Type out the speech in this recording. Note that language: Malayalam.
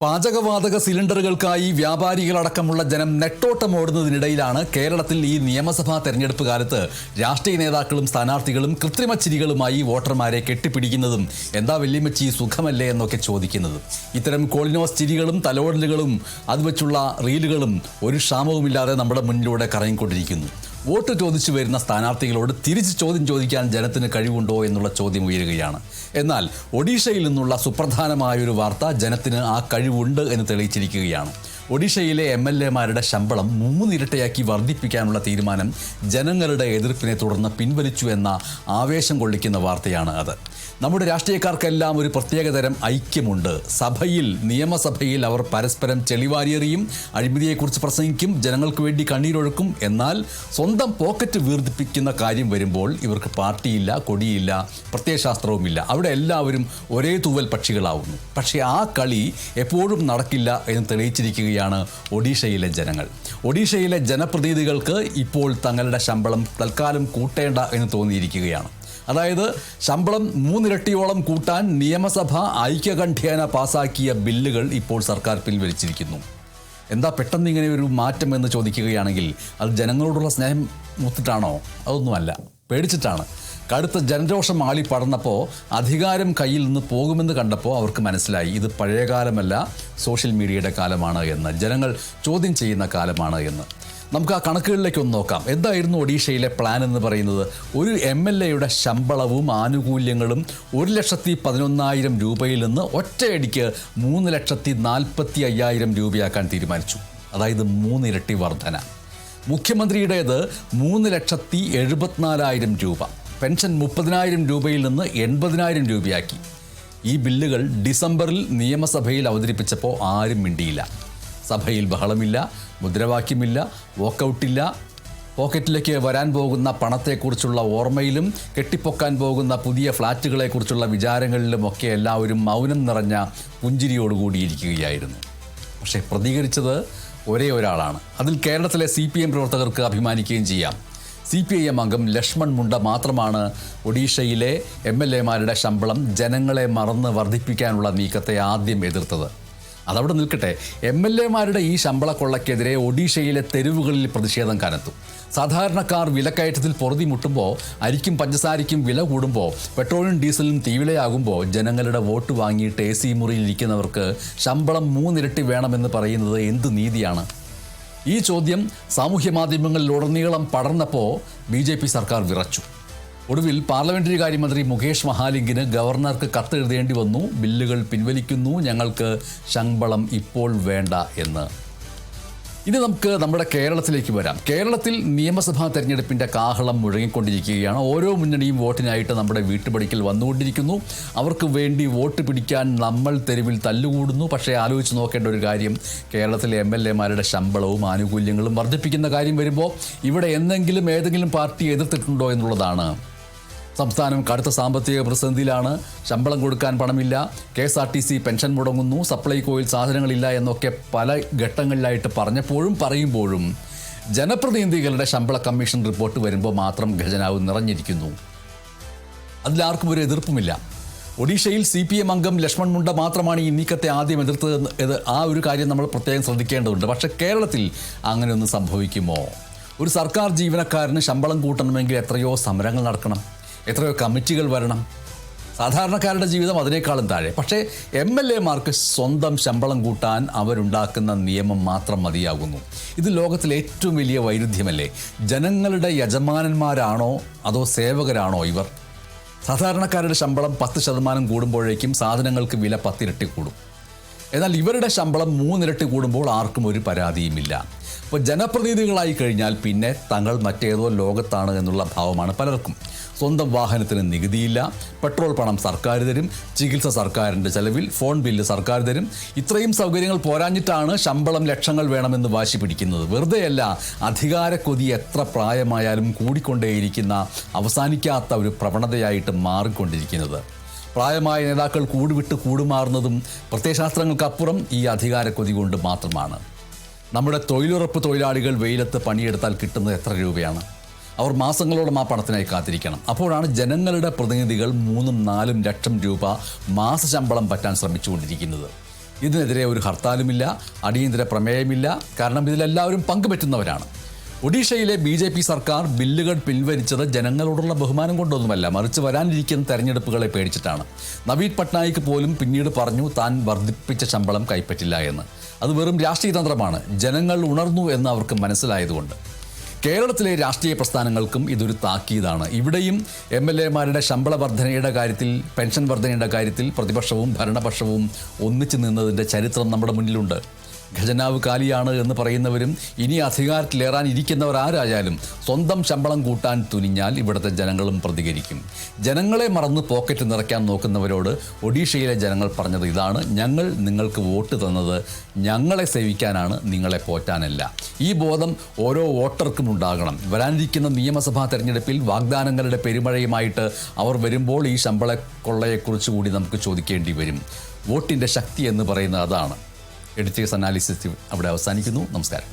പാചകവാതക സിലിണ്ടറുകൾക്കായി വ്യാപാരികളടക്കമുള്ള ജനം നെട്ടോട്ടമോടുന്നതിനിടയിലാണ് കേരളത്തിൽ ഈ നിയമസഭാ തെരഞ്ഞെടുപ്പ് കാലത്ത് രാഷ്ട്രീയ നേതാക്കളും സ്ഥാനാർത്ഥികളും കൃത്രിമ ചിരികളുമായി വോട്ടർമാരെ കെട്ടിപ്പിടിക്കുന്നതും എന്താ വല്യമ്മച്ചി സുഖമല്ലേ എന്നൊക്കെ ചോദിക്കുന്നത്. ഇത്തരം കോളിനോസ് ചിരികളും തലോടലുകളും അതുവച്ചുള്ള റീലുകളും ഒരു ക്ഷാമവുമില്ലാതെ നമ്മുടെ മുന്നിലൂടെ കറങ്ങിക്കൊണ്ടിരിക്കുന്നു. വോട്ട് ചോദിച്ചു വരുന്ന സ്ഥാനാർത്ഥികളോട് തിരിച്ച് ചോദ്യം ചോദിക്കാൻ ജനത്തിന് കഴിവുണ്ടോ എന്നുള്ള ചോദ്യം ഉയരുകയാണ്. എന്നാൽ ഒഡീഷയിൽ നിന്നുള്ള സുപ്രധാനമായൊരു വാർത്ത ജനത്തിന് ആ കഴിവുണ്ട് എന്ന് തെളിയിച്ചിരിക്കുകയാണ്. ഒഡീഷയിലെ MLA-മാരുടെ ശമ്പളം 3 ഇരട്ടയാക്കി വർദ്ധിപ്പിക്കാനുള്ള തീരുമാനം ജനങ്ങളുടെ എതിർപ്പിനെ തുടർന്ന് പിൻവലിച്ചു എന്ന ആവേശം കൊള്ളിക്കുന്ന വാർത്തയാണ് അത്. നമ്മുടെ രാഷ്ട്രീയക്കാർക്കെല്ലാം ഒരു പ്രത്യേകതരം ഐക്യമുണ്ട്. നിയമസഭയിൽ അവർ പരസ്പരം ചെളിവാരിയെറിയും, അഴിമതിയെക്കുറിച്ച് പ്രസംഗിക്കും, ജനങ്ങൾക്ക് വേണ്ടി കണ്ണീരൊഴുക്കും. എന്നാൽ സ്വന്തം പോക്കറ്റ് വീർധിപ്പിക്കുന്ന കാര്യം വരുമ്പോൾ ഇവർക്ക് പാർട്ടിയില്ല, കൊടിയില്ല, പ്രത്യയശാസ്ത്രവുമില്ല. അവിടെ എല്ലാവരും ഒരേ തൂവൽ പക്ഷികളാവുന്നു. പക്ഷേ ആ കളി എപ്പോഴും നടക്കില്ല എന്ന് തെളിയിച്ചിരിക്കുകയാണ് ഒഡീഷയിലെ ജനങ്ങൾ. ഒഡീഷയിലെ ജനപ്രതിനിധികൾക്ക് ഇപ്പോൾ തങ്ങളുടെ ശമ്പളം തൽക്കാലം കൂട്ടേണ്ട എന്ന് തോന്നിയിരിക്കുകയാണ്. അതായത് ശമ്പളം 3 ഇരട്ടിയോളം കൂട്ടാൻ നിയമസഭ ഐക്യകണ്ഠ്യേന പാസാക്കിയ ബില്ലുകൾ ഇപ്പോൾ സർക്കാർ പിൻവലിച്ചിരിക്കുന്നു. എന്താ പെട്ടെന്ന് ഇങ്ങനെ ഒരു മാറ്റം എന്ന് ചോദിക്കുകയാണെങ്കിൽ അത് ജനങ്ങളോടുള്ള സ്നേഹം മൂത്തിട്ടാണോ? അതൊന്നുമല്ല, പേടിച്ചിട്ടാണ്. കടുത്ത ജനരോഷം ആളി പടർന്നപ്പോൾ അധികാരം കയ്യിൽ നിന്ന് പോകുമെന്ന് കണ്ടപ്പോൾ അവർക്ക് മനസ്സിലായി ഇത് പഴയകാലമല്ല, സോഷ്യൽ മീഡിയയുടെ കാലമാണ് എന്ന്, ജനങ്ങൾ ചോദ്യം ചെയ്യുന്ന കാലമാണ് എന്ന്. നമുക്ക് ആ കണക്കുകളിലേക്ക് ഒന്ന് നോക്കാം. എന്തായിരുന്നു ഒഡീഷയിലെ പ്ലാൻ എന്ന് പറയുന്നത്? ഒരു MLA-യുടെ ശമ്പളവും ആനുകൂല്യങ്ങളും 1,11,000 രൂപയിൽ നിന്ന് ഒറ്റയടിക്ക് 3,45,000 രൂപയാക്കാൻ തീരുമാനിച്ചു. അതായത് 3 ഇരട്ടി വർധന. മുഖ്യമന്ത്രിയുടേത് 3,74,000 രൂപ. പെൻഷൻ 30,000 രൂപയിൽ നിന്ന് 80,000 രൂപയാക്കി. ഈ ബില്ലുകൾ ഡിസംബറിൽ നിയമസഭയിൽ അവതരിപ്പിച്ചപ്പോൾ ആരും മിണ്ടിയില്ല. സഭയിൽ ബഹളമില്ല, മുദ്രാവാക്യമില്ല, വോക്കൗട്ടില്ല. പോക്കറ്റിലേക്ക് വരാൻ പോകുന്ന പണത്തെക്കുറിച്ചുള്ള ഓർമ്മയിലും കെട്ടിപ്പൊക്കാൻ പോകുന്ന പുതിയ ഫ്ലാറ്റുകളെക്കുറിച്ചുള്ള വിചാരങ്ങളിലുമൊക്കെ എല്ലാവരും മൗനം നിറഞ്ഞ പുഞ്ചിരിയോടുകൂടിയിരിക്കുകയായിരുന്നു. പക്ഷേ പ്രതികരിച്ചത് ഒരേ ഒരാളാണ്. അതിൽ കേരളത്തിലെ CPM പ്രവർത്തകർക്ക് അഭിമാനിക്കുകയും ചെയ്യാം. CPIM അംഗം ലക്ഷ്മൺ മുണ്ട മാത്രമാണ് ഒഡീഷയിലെ MLA-മാരുടെ ശമ്പളം ജനങ്ങളെ മറന്ന് വർദ്ധിപ്പിക്കാനുള്ള നീക്കത്തെ ആദ്യം എതിർത്തത്. അതവിടെ നിൽക്കട്ടെ, MLA-മാരുടെ ഈ ശമ്പളക്കൊള്ളക്കെതിരെ ഒഡീഷയിലെ തെരുവുകളിൽ പ്രതിഷേധം കനത്തു. സാധാരണക്കാർ വിലക്കയറ്റത്തിൽ പൊറുതിമുട്ടുമ്പോൾ, അരിക്കും പഞ്ചസാരയ്ക്കും വില കൂടുമ്പോൾ, പെട്രോളും ഡീസലും തീവിലയാകുമ്പോൾ ജനങ്ങളുടെ വോട്ട് വാങ്ങിയിട്ട് AC മുറിയിൽ ഇരിക്കുന്നവർക്ക് ശമ്പളം 3 ഇരട്ടി വേണമെന്ന് പറയുന്നത് എന്ത് നീതിയാണ്? ഈ ചോദ്യം സാമൂഹ്യ മാധ്യമങ്ങളിലുടനീളം പടർന്നപ്പോൾ BJP സർക്കാർ വിറച്ചു. ഒടുവിൽ പാർലമെന്ററി കാര്യമന്ത്രി മുകേഷ് മഹാലിംഗിന് ഗവർണർക്ക് കത്തെഴുതേണ്ടി വന്നു. ബില്ലുകൾ പിൻവലിക്കുന്നു, ഞങ്ങൾക്ക് ശമ്പളം ഇപ്പോൾ വേണ്ട എന്ന്. ഇനി നമുക്ക് നമ്മുടെ കേരളത്തിലേക്ക് വരാം. കേരളത്തിൽ നിയമസഭാ തെരഞ്ഞെടുപ്പിൻ്റെ കാഹളം മുഴങ്ങിക്കൊണ്ടിരിക്കുകയാണ്. ഓരോ മുന്നണിയും വോട്ടിനായിട്ട് നമ്മുടെ വീട്ടുപടിക്കൽ വന്നുകൊണ്ടിരിക്കുന്നു. അവർക്ക് വേണ്ടി വോട്ട് പിടിക്കാൻ നമ്മൾ തെരുവിൽ തല്ലുകൂടുന്നു. പക്ഷേ ആലോചിച്ച് നോക്കേണ്ട ഒരു കാര്യം, കേരളത്തിലെ MLA-മാരുടെ ശമ്പളവും ആനുകൂല്യങ്ങളും വർദ്ധിപ്പിക്കുന്ന കാര്യം വരുമ്പോൾ ഇവിടെ ഏതെങ്കിലും പാർട്ടി എതിർത്തിട്ടുണ്ടോ എന്നുള്ളതാണ്. സംസ്ഥാനം കടുത്ത സാമ്പത്തിക പ്രതിസന്ധിയിലാണ്. ശമ്പളം കൊടുക്കാൻ പണമില്ല, KSRTC പെൻഷൻ മുടങ്ങുന്നു, സപ്ലൈകോയിൽ സാധനങ്ങളില്ല എന്നൊക്കെ പല ഘട്ടങ്ങളിലായിട്ട് പറയുമ്പോഴും ജനപ്രതിനിധികളുടെ ശമ്പള കമ്മീഷൻ റിപ്പോർട്ട് വരുമ്പോൾ മാത്രം ഖജനാവ് നിറഞ്ഞിരിക്കുന്നു. അതിലാർക്കും ഒരു എതിർപ്പുമില്ല. ഒഡീഷയിൽ CPM അംഗം ലക്ഷ്മൺ മുണ്ട മാത്രമാണ് ഈ നീക്കത്തെ ആദ്യം എതിർത്തത്. ആ ഒരു കാര്യം നമ്മൾ പ്രത്യേകം ശ്രദ്ധിക്കേണ്ടതുണ്ട്. പക്ഷേ കേരളത്തിൽ അങ്ങനെയൊന്നും സംഭവിക്കുമോ? ഒരു സർക്കാർ ജീവനക്കാരന് ശമ്പളം കൂട്ടണമെങ്കിൽ എത്രയോ സമരങ്ങൾ നടക്കണം, എത്രയോ കമ്മിറ്റികൾ വരണം. സാധാരണക്കാരുടെ ജീവിതം അതിനേക്കാളും താഴെ. പക്ഷേ MLA-മാർക്ക് സ്വന്തം ശമ്പളം കൂട്ടാൻ അവരുണ്ടാക്കുന്ന നിയമം മാത്രം മതിയാകുന്നു. ഇത് ലോകത്തിലെ ഏറ്റവും വലിയ വൈരുദ്ധ്യമല്ലേ? ജനങ്ങളുടെ യജമാനന്മാരാണോ അതോ സേവകരാണോ ഇവർ? സാധാരണക്കാരുടെ ശമ്പളം 10% കൂടുമ്പോഴേക്കും സാധനങ്ങൾക്ക് വില 10 ഇരട്ടി കൂടും. എന്നാൽ ഇവരുടെ ശമ്പളം 3 ഇരട്ടി കൂടുമ്പോൾ ആർക്കും ഒരു പരാതിയുമില്ല. അപ്പോൾ ജനപ്രതിനിധികളായി കഴിഞ്ഞാൽ പിന്നെ തങ്ങൾ മറ്റേതോ ലോകത്താണ് എന്നുള്ള ഭാവമാണ് പലർക്കും. സ്വന്തം വാഹനത്തിന് നികുതിയില്ല, പെട്രോൾ പണം സർക്കാർ തരും, ചികിത്സ സർക്കാരിൻ്റെ ചെലവിൽ, ഫോൺ ബില്ല് സർക്കാർ തരും. ഇത്രയും സൗകര്യങ്ങൾ പോരാഞ്ഞിട്ടാണ് ശമ്പളം ലക്ഷങ്ങൾ വേണമെന്ന് വാശി പിടിക്കുന്നത്. വെറുതെയല്ല, അധികാരക്കൊതി എത്ര പ്രായമായാലും കൂടിക്കൊണ്ടേയിരിക്കുന്ന അവസാനിക്കാത്ത ഒരു പ്രവണതയായിട്ട് മാറിക്കൊണ്ടിരിക്കുന്നത്. പ്രായമായ നേതാക്കൾ കൂടുമാറുന്നതും പ്രത്യയശാസ്ത്രങ്ങൾക്കപ്പുറം ഈ അധികാരക്കൊതി കൊണ്ട് മാത്രമാണ്. നമ്മുടെ തൊഴിലുറപ്പ് തൊഴിലാളികൾ വെയിലത്ത് പണിയെടുത്താൽ കിട്ടുന്നത് എത്ര രൂപയാണ്? അവർ മാസങ്ങളോളം ആ പണത്തിനായി കാത്തിരിക്കണം. അപ്പോഴാണ് ജനങ്ങളുടെ പ്രതിനിധികൾ 3-4 ലക്ഷം രൂപ മാസശമ്പളം പറ്റാൻ ശ്രമിച്ചുകൊണ്ടിരിക്കുന്നത്. ഇതിനെതിരെ ഒരു ഹർത്താലുമില്ല, അടിയന്തര പ്രമേയമില്ല. കാരണം ഇതിലെല്ലാവരും പങ്കുപറ്റുന്നവരാണ്. ഒഡീഷയിലെ BJP സർക്കാർ ബില്ലുകൾ പിൻവലിച്ചത് ജനങ്ങളോടുള്ള ബഹുമാനം കൊണ്ടൊന്നുമല്ല, മറിച്ച് വരാനിരിക്കുന്ന തെരഞ്ഞെടുപ്പുകളെ പേടിച്ചിട്ടാണ്. നവീൻ പട്നായിക് പോലും പിന്നീട് പറഞ്ഞു താൻ വർദ്ധിപ്പിച്ച ശമ്പളം കൈപ്പറ്റില്ല എന്ന്. അത് വെറും രാഷ്ട്രീയ തന്ത്രമാണ്. ജനങ്ങൾ ഉണർന്നു എന്ന് അവർക്ക് മനസ്സിലായതുകൊണ്ട്. കേരളത്തിലെ രാഷ്ട്രീയ പ്രസ്ഥാനങ്ങൾക്കും ഇതൊരു താക്കീതാണ്. ഇവിടെയും MLA-മാരുടെ ശമ്പള വർധനയുടെ കാര്യത്തിൽ, പെൻഷൻ വർധനയുടെ കാര്യത്തിൽ പ്രതിപക്ഷവും ഭരണപക്ഷവും ഒന്നിച്ചു നിന്നതിൻ്റെ ചരിത്രം നമ്മുടെ മുന്നിലുണ്ട്. ഖജനാവ് കാലിയാണ് എന്ന് പറയുന്നവരും ഇനി അധികാരത്തിലേറാനിരിക്കുന്നവർ ആരായാലും സ്വന്തം ശമ്പളം കൂട്ടാൻ തുനിഞ്ഞാൽ ഇവിടുത്തെ ജനങ്ങളും പ്രതികരിക്കും. ജനങ്ങളെ മറന്ന് പോക്കറ്റ് നിറയ്ക്കാൻ നോക്കുന്നവരോട് ഒഡീഷയിലെ ജനങ്ങൾ പറഞ്ഞത് ഇതാണ്: ഞങ്ങൾ നിങ്ങൾക്ക് വോട്ട് തന്നത് ഞങ്ങളെ സേവിക്കാനാണ്, നിങ്ങളെ പോറ്റാനല്ല. ഈ ബോധം ഓരോ വോട്ടർക്കും ഉണ്ടാകണം. വരാനിരിക്കുന്ന നിയമസഭാ തെരഞ്ഞെടുപ്പിൽ വാഗ്ദാനങ്ങളുടെ പെരുമഴയുമായിട്ട് അവർ വരുമ്പോൾ ഈ ശമ്പള കൊള്ളയെക്കുറിച്ച് കൂടി നമുക്ക് ചോദിക്കേണ്ടി വരും. വോട്ടിൻ്റെ ശക്തി എന്ന് പറയുന്നത് അതാണ്. എഡിറ്റേഴ്സ് അനാലിസിസ് അവിടെ അവസാനിക്കുന്നു. നമസ്കാരം.